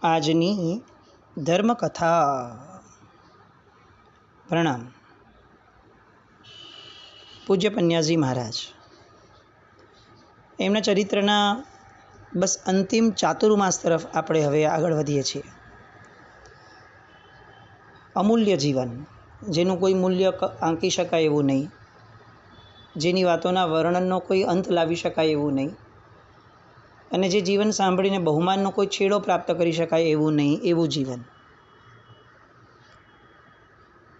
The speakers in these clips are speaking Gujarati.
આજની ધર્મકથા. પ્રણામ. પૂજ્ય પન્યાજી મહારાજ એમના ચરિત્રના બસ અંતિમ ચાતુર્માસ તરફ આપણે હવે આગળ વધીએ છીએ. અમૂલ્ય જીવન, જેનું કોઈ મૂલ્ય આંકી શકાય એવું નહીં, જેની વાતોના વર્ણનનો કોઈ અંત લાવી શકાય એવું નહીં, અને જે જીવન સાંભળીને બહુમાનનો કોઈ છેડો પ્રાપ્ત કરી શકાય એવું નહીં, એવું જીવન.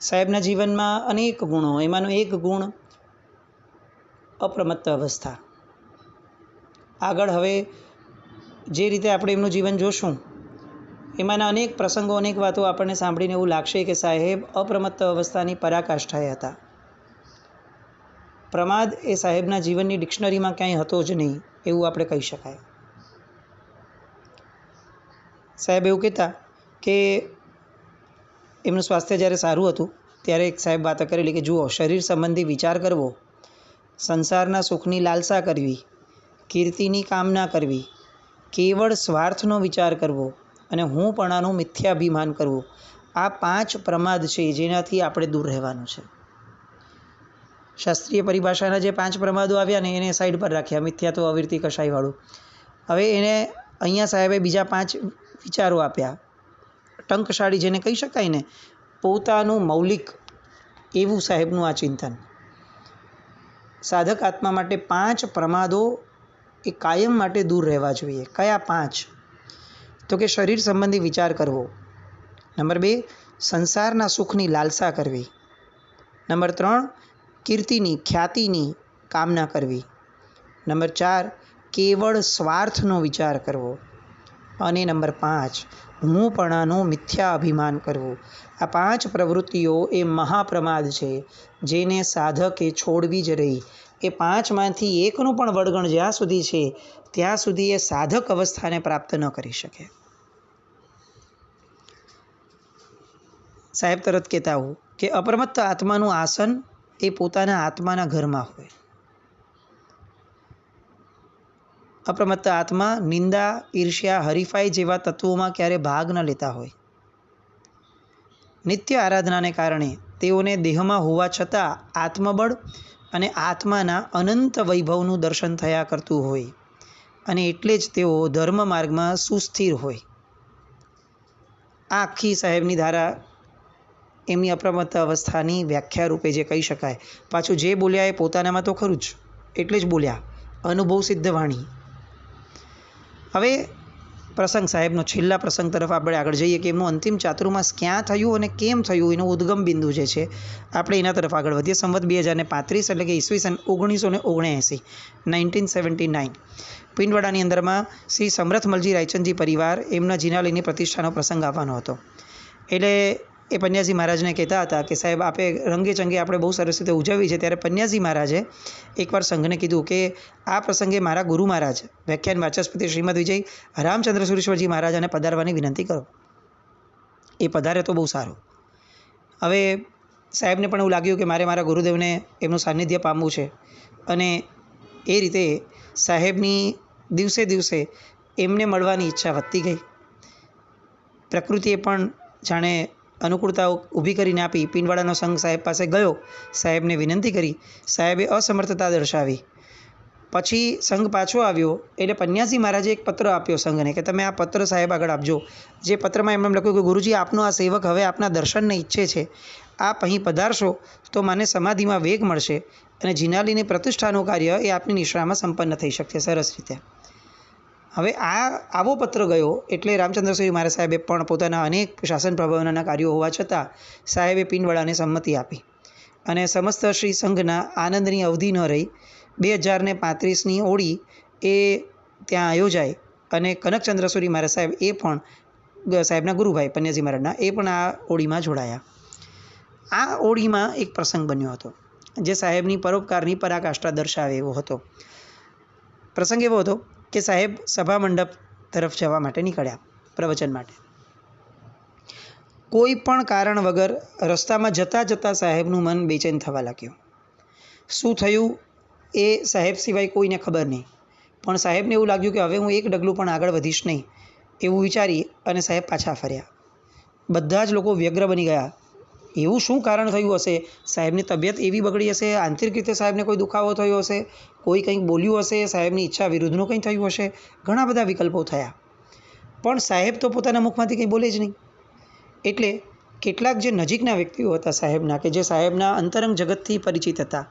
સાહેબના જીવનમાં અનેક ગુણો, એમાંનો એક ગુણ અપ્રમત્ત અવસ્થા. આગળ હવે જે રીતે આપણે એમનું જીવન જોશું, એમાંના અનેક પ્રસંગો, અનેક વાતો આપણને સાંભળીને એવું લાગશે કે સાહેબ અપ્રમત્ત અવસ્થાની પરાકાષ્ઠાએ હતા. પ્રમાદ એ સાહેબના જીવનની ડિક્શનરીમાં ક્યાંય હતો જ નહીં એવું આપણે કહી શકાય. સાહેબ એવું કહેતા કે એમનું સ્વાસ્થ્ય જ્યારે સારું હતું ત્યારે એક સાહેબ વાત કરેલી કે જુઓ, શરીર સંબંધી વિચાર કરવો, સંસારના સુખની લાલસા કરવી, કીર્તિની કામના કરવી, કેવળ સ્વાર્થનો વિચાર કરવો અને હુંપણાનું મિથ્યાભિમાન કરવું, આ 5 પ્રમાદ છે જેનાથી આપણે દૂર રહેવાનું છે. શાસ્ત્રીય પરિભાષાના જે 5 પ્રમાદો આવ્યા ને એને સાઈડ પર રાખ્યા, મિથ્યા તો અવિરતિ કશાયવાળું. હવે એને અહીંયા સાહેબે બીજા 5 વિચારો આપ્યા. ટંકશાળી જેને કહી શકાય ને, પોતાનું મૌલિક એવું સાહેબનું આ ચિંતન. સાધક આત્મા માટે 5 પ્રમાદો એ કાયમ માટે દૂર રહેવા જોઈએ. કયા 5? તો કે શરીર સંબંધી વિચાર કરવો. નંબર 2, સંસારના સુખની લાલસા કરવી. નંબર 3, કીર્તિની, ખ્યાતિની કામના કરવી. નંબર 4, કેવળ સ્વાર્થનો વિચાર કરવો. અને નંબર 5, હુંપણાનું મિથ્યા અભિમાન કરવું. આ 5 પ્રવૃત્તિઓ એ મહાપ્રમાદ છે, જેને સાધકે છોડવી જ રહી. એ 5માંથી એકનું પણ વળગણ જ્યાં સુધી છે ત્યાં સુધી એ સાધક અવસ્થાને પ્રાપ્ત ન કરી શકે. સાહેબ તરત કહેતા હું કે અપ્રમત્ત આત્માનું આસન એ પોતાના આત્માના ઘરમાં હોય. અપ્રમત્ત આત્મા નિંદા, ઈર્ષ્યા, હરીફાઈ જેવા તત્વોમાં ક્યારે ભાગ ન લેતા હોય. નિત્ય આરાધનાને કારણે તેઓને દેહમાં હોવા છતાં આત્મબળ અને આત્માના અનંત વૈભવનું દર્શન થયા કરતું હોય, અને એટલે જ તેઓ ધર્મ માર્ગમાં સુસ્થિર હોય. આ આખી સાહેબની ધારા એમની અપ્રમત્ત અવસ્થાની વ્યાખ્યા રૂપે જે કહી શકાય. પાછું જે બોલ્યા એ પોતાનામાં તો ખરું જ, એટલે જ બોલ્યા, અનુભવ સિદ્ધ વાણી. હવે પ્રસંગ સાહેબનો છેલ્લા પ્રસંગ તરફ આપણે આગળ જઈએ કે એમનું અંતિમ ચાતુર્માસ ક્યાં થયું અને કેમ થયું, એનું ઉદ્ગમ બિંદુ જે છે આપણે એના તરફ આગળ વધીએ. સંવત 2035 એટલે કે ઈસવીસન 1979, 1979 પિંડવાડાની અંદરમાં શ્રી સમરથમલજી રાયચંદજી પરિવાર એમના જીનાલયની પ્રતિષ્ઠાનો પ્રસંગ આવવાનો હતો. એટલે એ પન્યાજી મહારાજને કહેતા હતા કે સાહેબ આપે રંગે ચંગે આપણે બહુ સરસ રીતે ઉજવી છે. ત્યારે પન્યાજી મહારાજે એકવાર સંઘને કીધું કે આ પ્રસંગે મારા ગુરુ મહારાજ વ્યાખ્યાન વાચસ્પતિ શ્રીમદ વિજય રામચંદ્ર સુરેશ્વરજી મહારાજાને પધારવાની વિનંતી કરો. એ પધારે તો બહુ સારું. હવે સાહેબને પણ એવું લાગ્યું કે મારે મારા ગુરુદેવને એમનું સાનિધ્ય પામવું છે, અને એ રીતે સાહેબની દિવસે દિવસે એમને મળવાની ઈચ્છા વધતી ગઈ. પ્રકૃતિએ પણ જાણે અનુકૂળતાઓ ઊભી કરીને આપી. પિંડવાડાનો સંઘ સાહેબ પાસે ગયો, સાહેબને વિનંતી કરી. સાહેબે અસમર્થતા દર્શાવી. પછી સંઘ પાછો આવ્યો એટલે પન્યાજી મહારાજે એક પત્ર આપ્યો સંઘને કે તમે આ પત્ર સાહેબ આગળ આપજો. જે પત્રમાં એમણે લખ્યું કે ગુરુજી, આપનો આ સેવક હવે આપના દર્શનને ઈચ્છે છે. આપ અહીં પધારશો તો મને સમાધિમાં વેગ મળશે અને જીનાલીની પ્રતિષ્ઠાનું કાર્ય એ આપની નિશ્રામાં સંપન્ન થઈ શકશે સરસ રીતે. હવે આવો પત્ર ગયો એટલે રામચંદ્રસિંહ મહારાજ સાહેબે પણ પોતાના અનેક શાસન પ્રભાવના કાર્યો હોવા છતાં સાહેબે પિંડવાડાને સંમતિ આપી, અને સમસ્ત શ્રી સંઘના આનંદની અવધિ ન રહી. 2035ની ઓળી એ ત્યાં યોજાય, અને કનકચંદ્રસુરી મહારાજ સાહેબ એ પણ સાહેબના ગુરુભાઈ પન્યાજી મહારાજના એ પણ આ ઓળીમાં જોડાયા. આ ઓળીમાં એક પ્રસંગ બન્યો હતો જે સાહેબની પરોપકારની પરાકાષ્ઠા દર્શાવે એવો હતો. પ્રસંગ એવો હતો કે સાહેબ સભા મંડપ તરફ જવા માટે નીકળ્યા પ્રવચન માટે. કોઈ પણ કારણ વગર રસ્તામાં જતાં જતાં સાહેબનું મન બેચેન થવા લાગ્યું. શું થયું એ સાહેબ સિવાય કોઈને ખબર નહીં, પણ સાહેબને એવું લાગ્યું કે હવે હું એક ડગલું પણ આગળ વધીશ નહીં. એવું વિચારી અને સાહેબ પાછા ફર્યા. બધા જ લોકો વ્યગ્ર બની ગયા. એવું શું કારણ થયું હશે? સાહેબની તબિયત એવી બગડી હશે, આંતરિક રીતે સાહેબને કોઈ દુખાવો થયો હશે, કોઈ કંઈક બોલ્યું હશે, સાહેબની ઈચ્છા વિરુદ્ધનું કંઈ થયું હશે. ઘણા બધા વિકલ્પો થયા, પણ સાહેબ તો પોતાના મુખમાંથી કંઈ બોલે જ નહીં. એટલે કેટલાક જે નજીકના વ્યક્તિઓ હતા સાહેબના, કે જે સાહેબના અંતરંગ જગતથી પરિચિત હતા,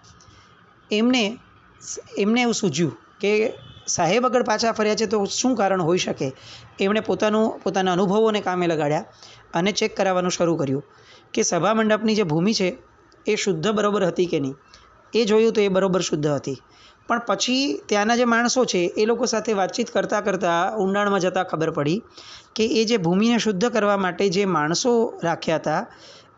એમને એવું સૂઝ્યું કે સાહેબ આગળ પાછા ફર્યા છે તો શું કારણ હોઈ શકે. એમણે પોતાના અનુભવોને કામે લગાડ્યા અને ચેક કરાવવાનું શરૂ કર્યું કે સભા મંડપની જે ભૂમિ છે એ શુદ્ધ બરાબર હતી કે નહીં. એ જોયું તો એ બરાબર શુદ્ધ હતી. પણ પછી ત્યાંના જે માણસો છે એ લોકો સાથે વાતચીત કરતાં કરતાં ઊંડાણમાં જતાં ખબર પડી કે એ જે ભૂમિને શુદ્ધ કરવા માટે જે માણસો રાખ્યા હતા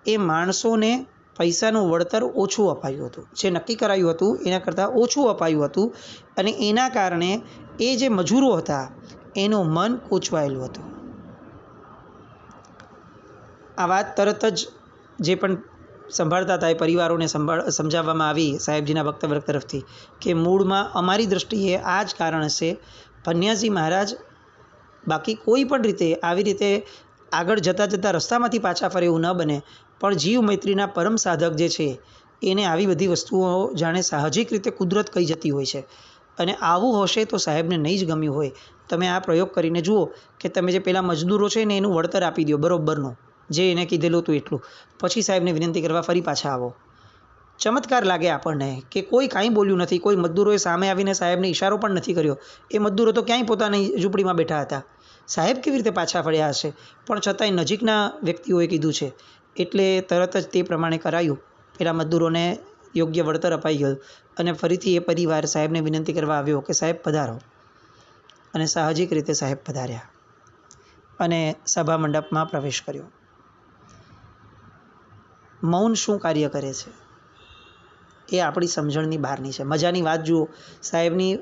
એ માણસોને પૈસાનું વળતર ઓછું અપાયું હતું. જે નક્કી કરાયું હતું એના કરતાં ઓછું અપાયું હતું, અને એના કારણે એ જે મજૂરો હતા એનું મન કોચવાયેલું હતું. આ વાત તરત જ જે પણ સંભાળતા હતા એ પરિવારોને સમજાવવામાં આવી સાહેબજીના વક્તવ્ય તરફથી કે મૂળમાં અમારી દૃષ્ટિએ આ જ કારણ હશે. પન્યાજી મહારાજ બાકી કોઈ પણ રીતે આવી રીતે આગળ જતાં રસ્તામાંથી પાછા ફરે એવું ન બને, પણ જીવ મૈત્રીના પરમ સાધક જે છે એને આવી બધી વસ્તુઓ જાણે સાહજિક રીતે કુદરત કહી જતી હોય છે. અને આવું હશે તો સાહેબને નહીં જ ગમ્યું હોય. તમે આ પ્રયોગ કરીને જુઓ કે તમે જે પેલા મજદૂરો છે ને એનું વળતર આપી દો બરોબરનું, જે એને કીધેલું હતું એટલું, પછી સાહેબને વિનંતી કરવા ફરી પાછા આવો. ચમત્કાર લાગે આપણને કે કોઈ કાંઈ બોલ્યું નથી. કોઈ મજદૂરોએ સામે આવીને સાહેબને ઇશારો પણ નથી કર્યો. એ મજદૂરો તો ક્યાંય પોતાની ઝૂંપડીમાં બેઠા હતા. સાહેબ કેવી રીતે પાછા ફર્યા હશે? પણ છતાંય નજીકના વ્યક્તિઓએ કીધું છે એટલે તરત જ તે પ્રમાણે કરાયું. પેલા મજદૂરોને યોગ્ય વળતર અપાઈ ગયું અને ફરીથી એ પરિવાર સાહેબને વિનંતી કરવા આવ્યો કે સાહેબ પધારો. અને સાહજિક રીતે સાહેબ પધાર્યા અને સભા મંડપમાં પ્રવેશ કર્યો. મૌન શું કાર્ય કરે છે એ આપણી સમજણની બહારની છે. મજાની વાત જુઓ, સાહેબની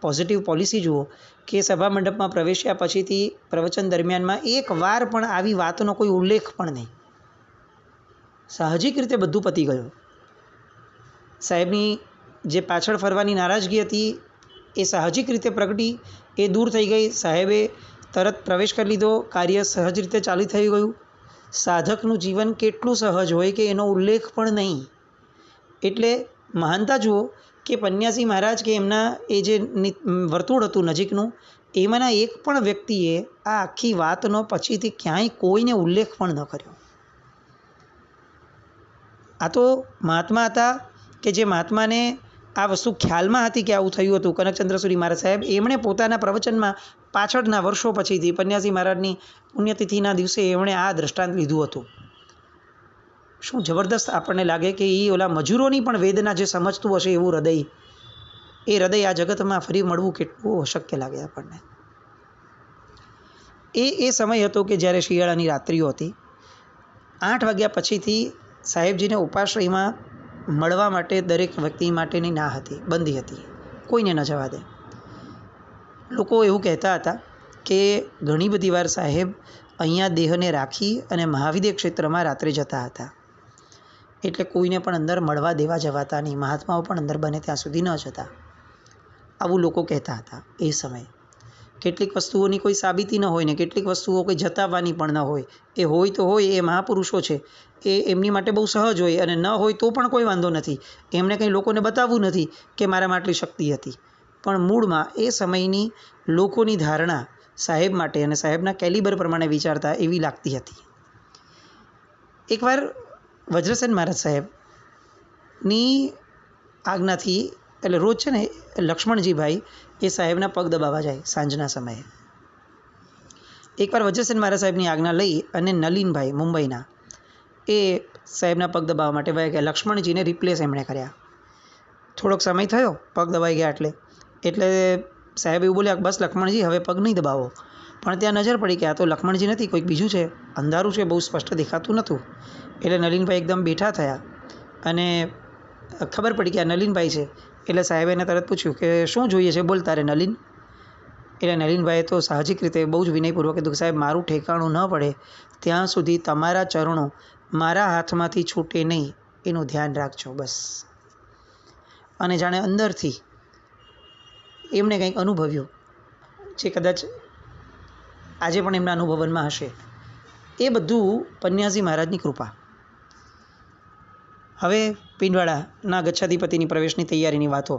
પોઝિટિવ પોલિસી જુઓ કે સભા મંડપમાં પ્રવેશ્યા પછીથી પ્રવચન દરમિયાનમાં એક વાર પણ આવી વાતનો કોઈ ઉલ્લેખ પણ નહીં. સાહજિક રીતે બધું પતી ગયું. સાહેબની જે પાછળ ફરવાની નારાજગી હતી એ સાહજિક રીતે પ્રગટી, એ દૂર થઈ ગઈ. સાહેબે તરત પ્રવેશ કરી લીધો. કાર્ય સહજ રીતે ચાલી થઈ ગયું. સાધકનું જીવન કેટલું સહજ હોય કે એનો ઉલ્લેખ પણ નહીં. એટલે મહાનતા જુઓ કે પન્યાસી મહારાજ કે એમના એ જે વર્તુળ હતું નજીકનું, એમાંના એક પણ વ્યક્તિએ આ આખી વાતનો પછીથી ક્યાંય કોઈને ઉલ્લેખ પણ ન કર્યો. આ તો મહાત્મા હતા કે જે મહાત્માને આ વસ્તુ ખ્યાલમાં હતી કે આવું થયું હતું. કનકચંદ્રસુરી મહારાજ સાહેબ એમણે પોતાના પ્રવચનમાં પાછળના વર્ષો પછીથી પન્યાસી મહારાજની પુણ્યતિથિના દિવસે એમણે આ દ્રષ્ટાંત લીધું હતું. શું જબરદસ્ત આપણને લાગે કે એ ઓલા મજૂરોની પણ વેદના જે સમજતું હશે એવું હૃદય, એ હૃદય આ જગતમાં ફરી મળવું કેટલું અશક્ય લાગે આપણને. એ સમય હતો કે જ્યારે શિયાળાની રાત્રિઓ હતી. 8 વાગ્યા પછીથી સાહેબજીને ઉપાશ્રયમાં મળવા માટે દરેક વ્યક્તિ માટેની ના હતી, બંધી હતી. કોઈને ન જવા દે. લોકો એવું કહેતા હતા કે ઘણી બધી વાર સાહેબ અહીંયા દેહને રાખી અને મહાવિદ્ય ક્ષેત્રમાં રાત્રે જતા હતા. એટલે કોઈને પણ અંદર મળવા દેવા જવાતા નહીં. મહાત્માઓ પણ અંદર બને ત્યાં સુધી ન જતા. આવું લોકો કહેતા હતા એ સમયે. કેટલીક વસ્તુઓની કોઈ સાબિતી ન હોય ને કેટલીક વસ્તુઓ કોઈ જતાવવાની પણ ન હોય. એ હોય તો હોય, એ મહાપુરુષો છે, એ એમની માટે બહુ સહજ હોય, અને ન હોય તો પણ કોઈ વાંધો નથી. એમણે કંઈ લોકોને બતાવવું નથી કે મારામાં આટલી શક્તિ હતી. પણ મૂળમાં એ સમયની લોકોની ધારણા સાહેબ માટે અને સાહેબના કેલિબર પ્રમાણે વિચારતા એવી લાગતી હતી. એકવાર વજ્રસેન મહારાજ સાહેબની આજ્ઞાથી, એટલે રોજ છે ને લક્ષ્મણજીભાઈ એ સાહેબના પગ દબાવવા જાય સાંજના સમયે. એકવાર વજ્રસેન મહારાજ સાહેબની આજ્ઞા લઈ અને નલીનભાઈ મુંબઈના એ સાહેબના પગ દબાવવા માટે વયા ગયા. લક્ષ્મણજીને રિપ્લેસ એમણે કર્યા. થોડોક સમય થયો પગ દબાઈ ગયા એટલે સાહેબ એવું બોલ્યા બસ લક્ષ્મણજી હવે પગ નહીં દબાવો. પણ ત્યાં નજર પડી કે આ તો લક્ષ્મણજી નથી, કોઈક બીજું છે, અંધારું છે, બહુ સ્પષ્ટ દેખાતું નહોતું. એટલે નલીનભાઈ એકદમ બેઠા થયા અને ખબર પડી કે આ નલીનભાઈ છે. એટલે સાહેબે એને તરત પૂછ્યું કે શું જોઈએ છે, બોલ તારે નલીન. એટલે નલીનભાઈએ તો સાહજિક રીતે બહુ જ વિનયપૂર્વક કીધું કે સાહેબ મારું ઠેકાણું ન પડે ત્યાં સુધી તમારા ચરણો મારા હાથમાંથી છૂટે નહીં એનું ધ્યાન રાખજો બસ. અને જાણે અંદરથી એમણે કંઈક અનુભવ્યું જે કદાચ આજે પણ એમના અનુભવનમાં હશે. એ બધું પન્યાસી મહારાજની કૃપા. હવે પિંડવાડાના ગચ્છાધિપતિની પ્રવેશની તૈયારીની વાતો,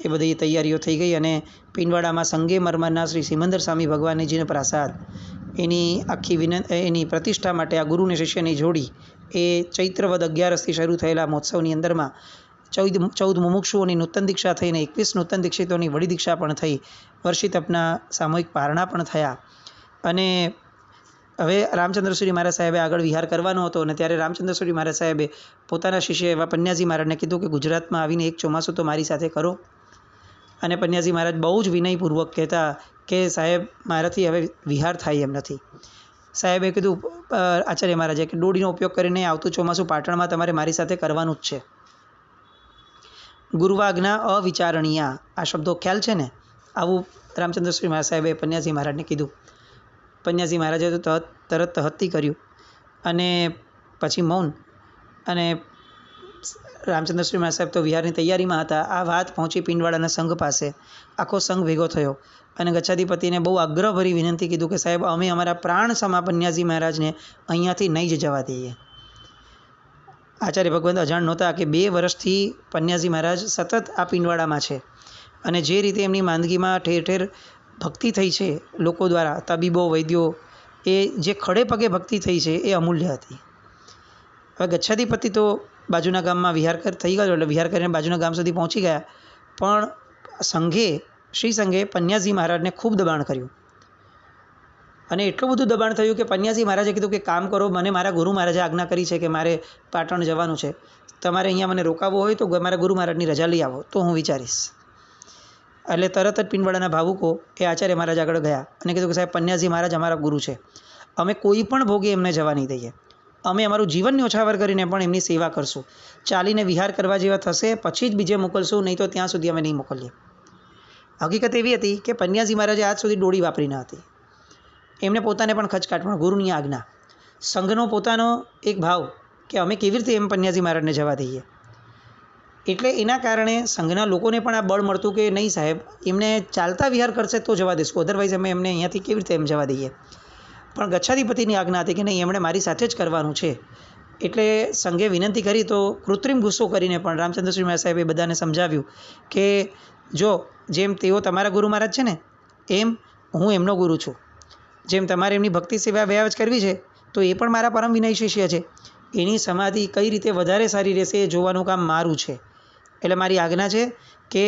એ બધી તૈયારીઓ થઈ ગઈ અને પિંડવાડામાં સંગેમરમરના શ્રી સિમંદર સ્વામી ભગવાનજીનો પ્રાસાદ, એની પ્રતિષ્ઠા માટે આ ગુરુ અને શિષ્યની જોડી એ ચૈત્રવદ 11થી શરૂ થયેલા મહોત્સવની અંદરમાં 14 મુમુક્ષુઓની નૂતન દીક્ષા થઈને 21 નૂતન દીક્ષિતોની વડી દીક્ષા પણ થઈ. વર્ષિતપના સામૂહિક પારણા પણ થયા. અને હવે રામચંદ્રસુરી મહારાજ સાહેબે આગળ વિહાર કરવાનો હતો અને ત્યારે રામચંદ્રસુરી મહારાજ સાહેબે પોતાના શિષ્ય એવા પન્યાજી મહારાજને કીધું કે ગુજરાતમાં આવીને એક ચોમાસું તો મારી સાથે કરો. અને પન્યાજી મહારાજ બહુ જ વિનયપૂર્વક કહેતા કે સાહેબ મારાથી હવે વિહાર થાય એમ નથી. સાહેબે કીધું આચાર્ય મહારાજે કે ડોડીનો ઉપયોગ કરીને આવતું ચોમાસું પાટણમાં તમારે મારી સાથે કરવાનું જ છે. ગુરુવાજ્ઞા અવિચારણીયા, આ શબ્દો ખ્યાલ છે ને? આવું રામચંદ્રશ્રી મહારાજ સાહેબે પન્યાજી મહારાજને કીધું. પન્યાજી મહારાજે તો તરત તહત્તી કર્યું અને પછી મૌન. અને રામચંદ્રશ્રી મહારાજ સાહેબ તો વિહારની તૈયારીમાં હતા. આ વાત પહોંચી પિંડવાડાના સંઘ પાસે. આખો સંઘ ભેગો થયો અને ગચ્છાધિપતિને બહુ આગ્રહભરી વિનંતી કીધું કે સાહેબ અમે અમારા પ્રાણ સમા પન્યાજી મહારાજને અહીંયાથી નહીં જ જવા દઈએ. આચાર્ય ભગવંત અજાણ નહોતા કે 2 વર્ષથી પન્યાજી મહારાજ સતત આ પિંડવાડામાં છે અને જે રીતે એમની માંદગીમાં ઠેર ઠેર ભક્તિ થઈ છે લોકો દ્વારા, તબીબો, વૈદ્યો, એ જે ખડે પગે ભક્તિ થઈ છે એ અમૂલ્ય હતી. હવે ગચ્છાધિપતિ તો બાજુના ગામમાં વિહાર થઈ ગયો એટલે વિહાર કરીને બાજુના ગામ સુધી પહોંચી ગયા. પણ શ્રી સંઘે પન્યાજી મહારાજને ખૂબ દબાણ કર્યું અને એટલું બધું દબાણ થયું કે પન્યાજી મહારાજે કીધું કે કામ કરો, મને મારા ગુરુ મહારાજે આજ્ઞા કરી છે કે મારે પાટણ જવાનું છે, તમારે અહીંયા મને રોકાવવું હોય તો મારા ગુરુ મહારાજની રજા લઈ આવો તો હું વિચારીશ. એટલે તરત જ પિંડવાડાના ભાવુકો એ આચાર્ય મહારાજ આગળ ગયા અને કીધું કે સાહેબ પન્યાજી મહારાજ અમારા ગુરુ છે, અમે કોઈ પણ ભોગે એમને જવા નહીં દઈએ, અમે અમારું જીવન ન્યોછાવર કરીને પણ એમની સેવા કરશું, ચાલીને વિહાર કરવા જેવા થશે પછી જ બીજે મોકલશું, નહીં તો ત્યાં સુધી અમે નહીં મોકલીએ. હકીકત એવી હતી કે પન્યાજી મહારાજે આજ સુધી ડોળી વાપરી ન હતી. એમને પોતાને પણ ખચકાટ, પણ ગુરુની આજ્ઞા, સંઘનો પોતાનો એક ભાવ કે અમે કેવી રીતે એમ પન્યાજી મહારાજને જવા દઈએ. એટલે એના કારણે સંઘના લોકોને પણ આ બળ મળતું કે નહીં સાહેબ એમને ચાલતા વિહાર કરશે તો જવા દઈશું, અધરવાઇઝ અમે એમને અહીંયાથી કેવી રીતે એમ જવા દઈએ. પણ ગચ્છાધિપતિની આજ્ઞા હતી કે નહીં એમણે મારી સાથે જ કરવાનું છે. એટલે સંઘે વિનંતી કરી તો કૃત્રિમ ગુસ્સો કરીને પણ રામચંદ્રશ્રી મહારાજ સાહેબે બધાને સમજાવ્યું કે જો જેમ તેઓ તમારા ગુરુ મહારાજ છે ને એમ હું એમનો ગુરુ છું, જેમ તમારે એમની ભક્તિ સેવા વ્યાજ કરવી છે તો એ પણ મારા પરમ વિનય શિષ્ય છે, એની સમાધિ કઈ રીતે વધારે સારી રહેશે એ જોવાનું કામ મારું છે. એટલે મારી આજ્ઞા છે કે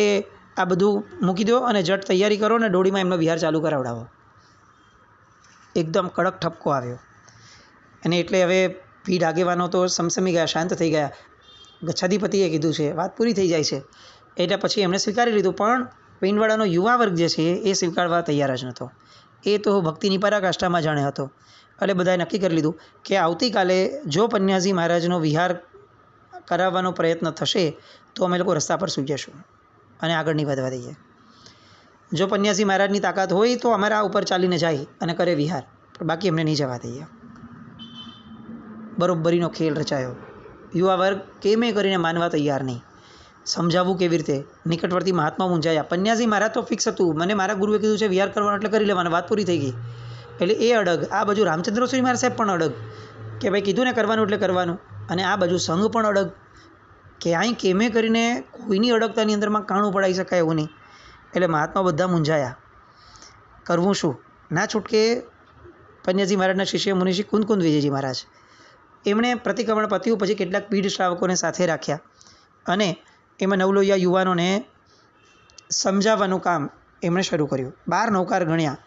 આ બધું મૂકી દો અને જટ તૈયારી કરો ને ડોળીમાં એમનો વિહાર ચાલુ કરાવડાવો. એકદમ કડક ઠપકો આવ્યો અને એટલે હવે ભીડ આગેવાનો તો સમસમી ગયા, શાંત થઈ ગયા. ગચ્છાધિપતિએ કીધું છે વાત પૂરી થઈ જાય છે એટલે પછી એમણે સ્વીકારી લીધું. પણ પિંડવાડાનો યુવા વર્ગ જે છે એ સ્વીકારવા તૈયાર જ નહોતો. એ તો ભક્તિની પરાકાષ્ઠામાં જાણે હતો. એટલે બધાએ નક્કી કરી લીધું કે આવતીકાલે જો પન્યાજી મહારાજનો વિહાર કરાવવાનો પ્રયત્ન થશે તો અમે લોકો રસ્તા પર સૂઈ જશું અને આગળ નહીં વધવા દઈએ. જો પન્યાજી મહારાજની તાકાત હોય તો અમારા ઉપર ચાલીને જાય અને કરે વિહાર, પણ બાકી એમને નહીં જવા દઈએ. બરોબરીનો ખેલ રચાયો. યુવા વર્ગ કેમે કરીને માનવા તૈયાર નહીં. સમજાવવું કેવી રીતે? નિકટવર્તી મહાત્મા મૂંઝાયા. પન્યાજી મહારાજ તો ફિક્સ હતું, મને મારા ગુરુએ કીધું છે વિહાર કરવાનો એટલે કરી લેવાનો, વાત પૂરી થઈ ગઈ. એટલે એ અડગ, આ બાજુ રામચંદ્રશ્રી મહારાજ સાહેબ પણ અડગ કે ભાઈ કીધું ને કરવાનું એટલે કરવાનું. અને આ બાજુ સંઘ પણ અડગ કે અહીં કેમે કરીને કોઈની અડગતાની અંદરમાં કાણું પડાવી શકાય એવું નહીં. એટલે મહાત્મા બધા મૂંઝાયા, કરવું શું? ના છૂટકે પન્યાજી મહારાજના શિષ્ય મુનિષી કુંદ વિજયજી મહારાજ એમણે પ્રતિક્રમણ પત્યું પછી કેટલાક પીઢ શ્રાવકોને સાથે રાખ્યા અને એમાં નવલોહિયા યુવાનોને સમજાવવાનું કામ એમણે શરૂ કર્યું. 12 નૌકાર ગણ્યા,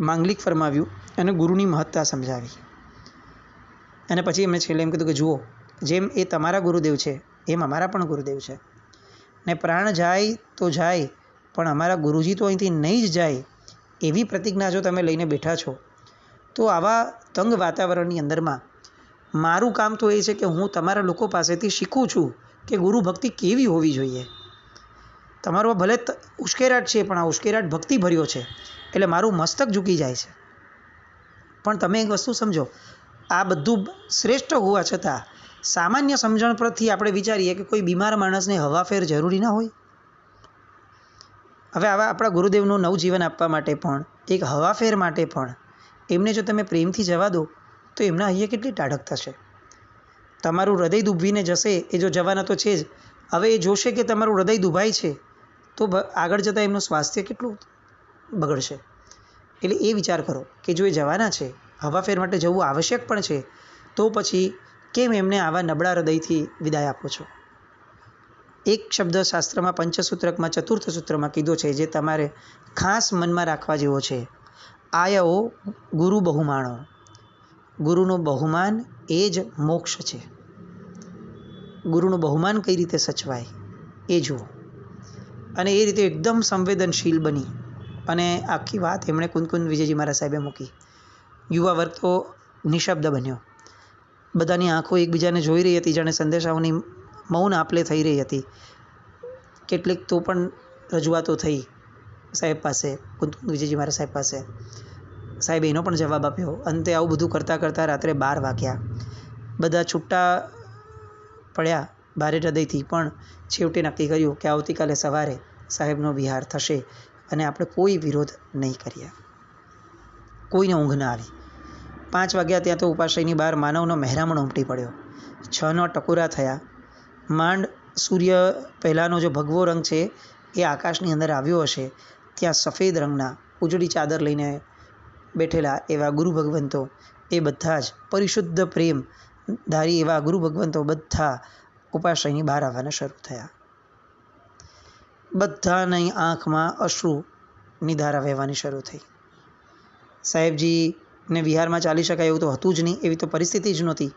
માંગલિક ફરમાવ્યું અને ગુરુની મહત્તા સમજાવી. અને પછી એમણે છેલ્લે એમ કીધું કે જુઓ, જેમ એ તમારા ગુરુદેવ છે એમ અમારા પણ ગુરુદેવ છે ને પ્રાણ જાય તો જાય પણ અમારા ગુરુજી તો અહીંથી નહીં જ જાય એવી પ્રતિજ્ઞા જો તમે લઈને બેઠા છો તો આવા તંગ વાતાવરણની અંદરમાં મારું કામ તો એ છે કે હું તમારા લોકો પાસેથી શીખું છું કે ગુરુ ભક્તિ કેવી હોવી જોઈએ. તમારો ભલે ઉશ્કેરાટ છે પણ આ ઉશ્કેરાટ ભક્તિ ભર્યો છે એટલે મારું મસ્તક ઝૂકી જાય છે. પણ તમે એક વસ્તુ સમજો, આ બધું શ્રેષ્ઠ હોવા છતાં સામાન્ય સમજણ પરથી આપણે વિચારીએ કે કોઈ બીમાર માણસને હવાફેર જરૂરી ના હોય. હવે આવા આપણા ગુરુદેવનું નવજીવન આપવા માટે પણ, એક હવાફેર માટે પણ એમને જો તમે પ્રેમથી જવા દો તો એમના અહીંયા કેટલી ટાઢક થશે. તમારું હૃદય દુભીને જશે, એ જો જવાના તો છે જ. હવે એ જોશે કે તમારું હૃદય દુભાય છે તો આગળ જતાં એમનું સ્વાસ્થ્ય કેટલું બગડશે. એટલે એ વિચાર કરો કે જો એ જવાના છે, હવાફેર માટે જવું આવશ્યક પણ છે, તો પછી કેમ એમને આવા નબળા હૃદયથી વિદાય આપો છો? એક શબ્દ શાસ્ત્રમાં પંચસૂત્રકમાં ચતુર્થ સૂત્રમાં કીધો છે, જે તમારે ખાસ મનમાં રાખવા જેવો છે. આયો ગુરુ બહુમાણો. ગુરુનું બહુમાન એ જ મોક્ષ છે. ગુરુનું બહુમાન કઈ રીતે સચવાય એ જુઓ. અને એ રીતે એકદમ સંવેદનશીલ બની અને આખી વાત એમણે કુંદકુંદ વિજયજી મહારાજ સાહેબે મૂકી. યુવા વર્ગ તો નિશબ્દ બન્યો. બધાની આંખો એકબીજાને જોઈ રહી હતી, જાણે સંદેશાઓની મૌન આપલે થઈ રહી હતી. કેટલીક તો પણ રજૂઆતો થઈ સાહેબ પાસે, કુંદકુંદ વિજયજી મહારાજ સાહેબ પાસે. સાહેબે એનો પણ જવાબ આપ્યો. અંતે આવું બધું કરતાં કરતાં રાત્રે 12 વાગ્યા. બધા છૂટા પડ્યા ભારે હૃદયથી, પણ છેવટે નક્કી કર્યું કે આવતીકાલે સવારે સાહેબનો વિહાર થશે અને આપણે કોઈ વિરોધ નહીં કરીએ. કોઈને ઊંઘ ના આવી. 5 વાગ્યા ત્યાં તો ઉપાશ્રયની બહાર માનવનો મહેરામણ ઉમટી પડ્યો. 6 ટકોરા થયા. માંડ સૂર્ય પહેલાંનો જો ભગવો રંગ છે એ આકાશની અંદર આવ્યો હશે. ત્યાં સફેદ રંગના ઉજળી ચાદર લઈને બેઠેલા એવા ગુરુ ભગવંતો, એ બધા જ પરિશુદ્ધ પ્રેમ ધારી એવા ગુરુ ભગવંતો બધા ઉપાશ્રયની બહાર આવવાના શરૂ થયા. બધાની આંખમાં અશ્રુની ધારા વહેવાની શરૂ થઈ. સાહેબજીને વિહારમાં ચાલી શકાય એવું તો હતું જ નહીં, એવી તો પરિસ્થિતિ જ નહોતી.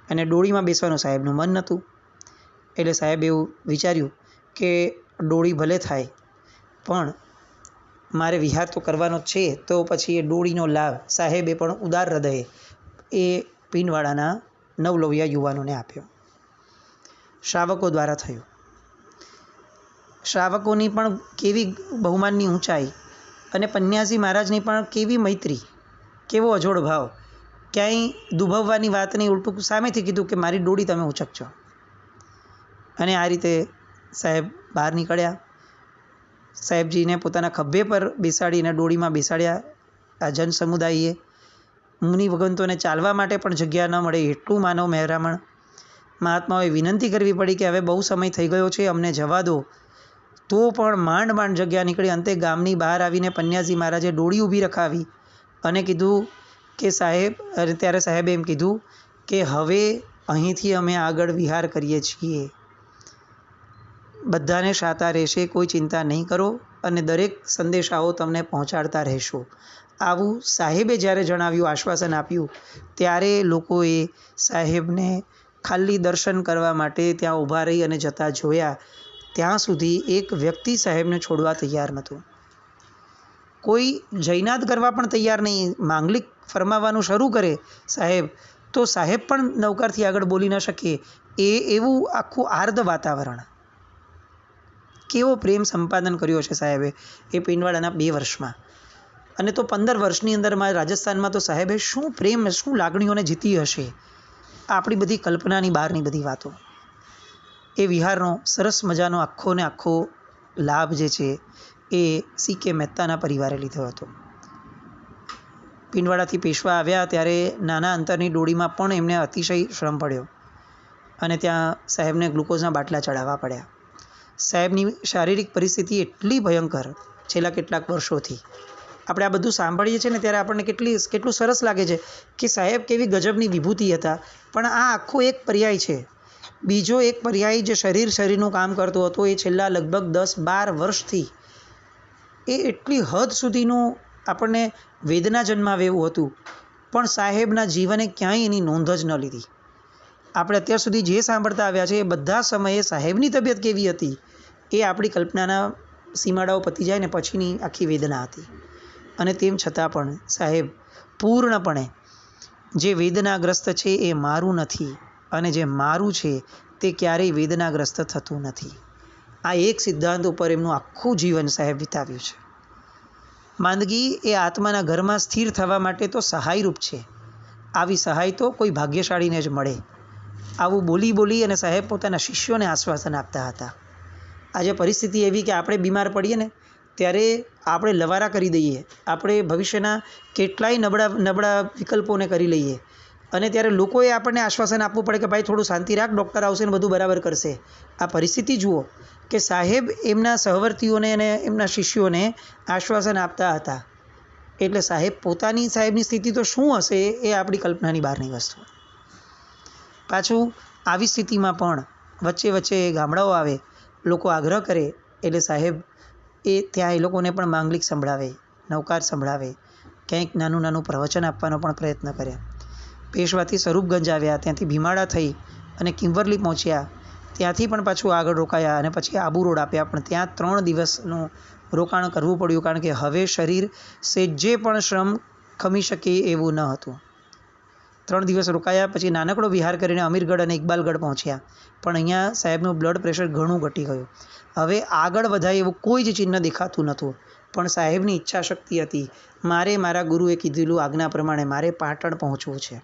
અને ડોળીમાં બેસવાનું સાહેબનું મન નહોતું. એટલે સાહેબ એવું વિચાર્યું કે ડોળી ભલે થાય પણ મારે વિહાર તો કરવાનો જ છે, તો પછી એ ડોળીનો લાભ સાહેબે પણ ઉદાર હૃદયે એ પીંડવાડાના નવલોવિયા યુવાનોને આપ્યો. શ્રાવકો દ્વારા થયું. શ્રાવકોની પણ કેવી બહુમાનની ઊંચાઈ, અને પન્યાસી મહારાજની પણ કેવી મૈત્રી, કેવો અજોડ ભાવ. ક્યાંય દુભવવાની વાત નહીં, ઉલટું સામેથી કીધું કે મારી ડોળી તમે ઉચકજો. અને આ રીતે સાહેબ બહાર નીકળ્યા. સાહેબજીને પોતાના ખભે પર બેસાડીને ડોળીમાં બેસાડ્યા. આ જન સમુદાયે મુનિ ભગવંતોને ચાલવા માટે પણ જગ્યા ન મળે એટલું માનવ મહેરામણ. મહાત્માઓએ વિનંતી કરવી પડી કે હવે બહુ સમય થઈ ગયો છે, અમને જવા દો. તો પણ માંડ માંડ જગ્યા નીકળી. અંતે ગામની બહાર આવીને પન્યાસી મહારાજે ડોળી ઊભી રખાવી અને કીધું કે સાહેબ, અને ત્યારે સાહેબે એમ કીધું કે હવે અહીંથી અમે આગળ વિહાર કરીએ છીએ. બધાને શાતા રહેશે, કોઈ ચિંતા નહીં કરો, અને દરેક સંદેશાઓ તમને પહોંચાડતા રહેશો. આવું સાહેબે જ્યારે જણાવ્યું, આશ્વાસન આપ્યું, ત્યારે લોકોએ સાહેબને ખાલી દર્શન કરવા માટે ત્યાં ઊભા રહી અને જતા જોયા. ત્યાં સુધી એક વ્યક્તિ સાહેબને છોડવા તૈયાર નહોતું. કોઈ જયનાદ કરવા પણ તૈયાર નહીં. માંગલિક ફરમાવવાનું શરૂ કરે સાહેબ, તો સાહેબ પણ નવકારથી આગળ બોલી ન શકે. એવું આખું આર્દ વાતાવરણ. કેવો પ્રેમ સંપાદન કર્યો છે સાહેબે એ પીંડવાડાના 2 વર્ષમાં. અને તો 15 વર્ષની અંદરમાં રાજસ્થાનમાં તો સાહેબે શું પ્રેમ, શું લાગણીઓને જીતી હશે. આપણી બધી કલ્પનાની બહારની બધી વાતો. એ વિહારનો સરસ મજાનો આખો ને આખો લાભ જે છે એ C.K. મહેતાના પરિવારે લીધો હતો. પીંડવાડાથી પેશવા આવ્યા ત્યારે નાના અંતરની ડોળીમાં પણ એમને અતિશય શ્રમ પડ્યો અને ત્યાં સાહેબને ગ્લુકોઝના બાટલા ચડાવવા પડ્યા. સાહેબની શારીરિક પરિસ્થિતિ એટલી ભયંકર છેલ્લા કેટલાક વર્ષોથી. આપણે આ બધું સાંભળીએ છીએ ને ત્યારે આપણને કેટલું સરસ લાગે છે કે સાહેબ કેવી ગજબની વિભૂતિ હતા. પણ આ આખો એક પર્યાય છે. બીજો એક પર્યાય જે શરીરનું કામ કરતો હતો, એ છેલ્લા લગભગ 10-12 વર્ષથી એ એટલી હદ સુધીનું આપણને વેદના જન્માવે એવું હતું, પણ સાહેબના જીવને ક્યાંય એની નોંધ જ ન લીધી. આપણે અત્યાર સુધી જે સાંભળતા આવ્યા છે એ બધા સમયે સાહેબની તબિયત કેવી હતી એ આપણી કલ્પનાના સીમાડાઓ પતી જાય ને પછીની આખી વેદના હતી. અને તેમ છતાં પણ સાહેબ પૂર્ણપણે જે વેદનાગ્રસ્ત છે એ મારું નથી, અને જે મારું છે તે ક્યારેય વેદનાગ્રસ્ત થતું નથી. આ એક સિદ્ધાંત ઉપર એમનું આખું જીવન સાહેબ વિતાવ્યું છે. માંદગી એ આત્માના ઘરમાં સ્થિર થવા માટે તો સહાયરૂપ છે. આવી સહાય તો કોઈ ભાગ્યશાળીને જ મળે. આવું બોલી બોલી અને સાહેબ પોતાના શિષ્યોને આશ્વાસન આપતા હતા. આજે પરિસ્થિતિ એવી કે આપણે બીમાર પડીએ ને ત્યારે આપણે લવારા કરી દઈએ, આપણે ભવિષ્યના કેટલાય નબળા વિકલ્પોને કરી લઈએ અને ત્યારે લોકોએ આપણને આશ્વાસન આપવું પડે કે ભાઈ થોડું શાંતિ રાખ, ડૉક્ટર આવશે ને બધું બરાબર કરશે. આ પરિસ્થિતિ જુઓ કે સાહેબ એમના સહવર્તીઓને અને એમના શિષ્યોને આશ્વાસન આપતા હતા. એટલે સાહેબની સ્થિતિ તો શું હશે એ આપણી કલ્પનાની બહારની વસ્તુ. પાછું આવી સ્થિતિમાં પણ વચ્ચે ગામડાઓ આવે, લોકો આગ્રહ કરે એટલે સાહેબ ત્યાં એ લોકોને પણ માંગલિક સંભળાવે, નવકાર સંભળાવે, ક્યાંક નાનું પ્રવચન આપવાનો પણ પ્રયત્ન કર્યા. પેશવાથી સ્વરૂપગંજ આવ્યા, ત્યાંથી ભીમાડા થઈ અને કિંવરલી પહોંચ્યા, ત્યાંથી પણ પાછું આગળ રોકાયા અને પછી આબુ રોડ આપ્યા. પણ ત્યાં 3 દિવસનું રોકાણ કરવું પડ્યું, કારણ કે હવે શરીર સેજ્જે પણ શ્રમ ખમી શકે એવું ન હતું. 3 દિવસ રોકાયા, પછી નાનકડો વિહાર કરીને અમીરગઢ અને ઇકબાલગઢ પહોંચ્યા. પણ અહીંયા સાહેબનું બ્લડ પ્રેશર ઘણું ઘટી ગયું. હવે આગળ વધાય એવું કોઈ જ ચિહ્ન દેખાતું નહોતું. પણ સાહેબની ઈચ્છા શક્તિ હતી, મારે મારા ગુરુએ કીધેલું આજ્ઞા પ્રમાણે મારે પાટણ પહોંચવું છે.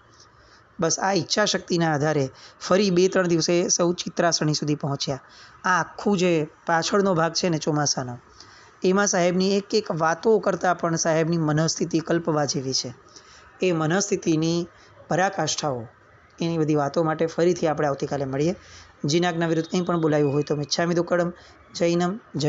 બસ આ ઈચ્છા શક્તિના આધારે ફરી 2-3 દિવસે સૌ ચિત્રાસણી સુધી પહોંચ્યા. આ આખું જે પાછળનો ભાગ છે ને ચોમાસાનો, એમાં સાહેબની એક વાતો કરતાં પણ સાહેબની મનઃસ્થિતિ કલ્પવા જેવી છે. એ મનઃસ્થિતિની પરાકાષ્ઠાઓ, એની બધી વાતો માટે ફરીથી આપણે આવતીકાલે મળીએ. જીનાજ્ઞા વિરુદ્ધ કંઈ પણ બોલાયું હોય તો મિચ્છામિ દુક્કડમ. જૈનમ જય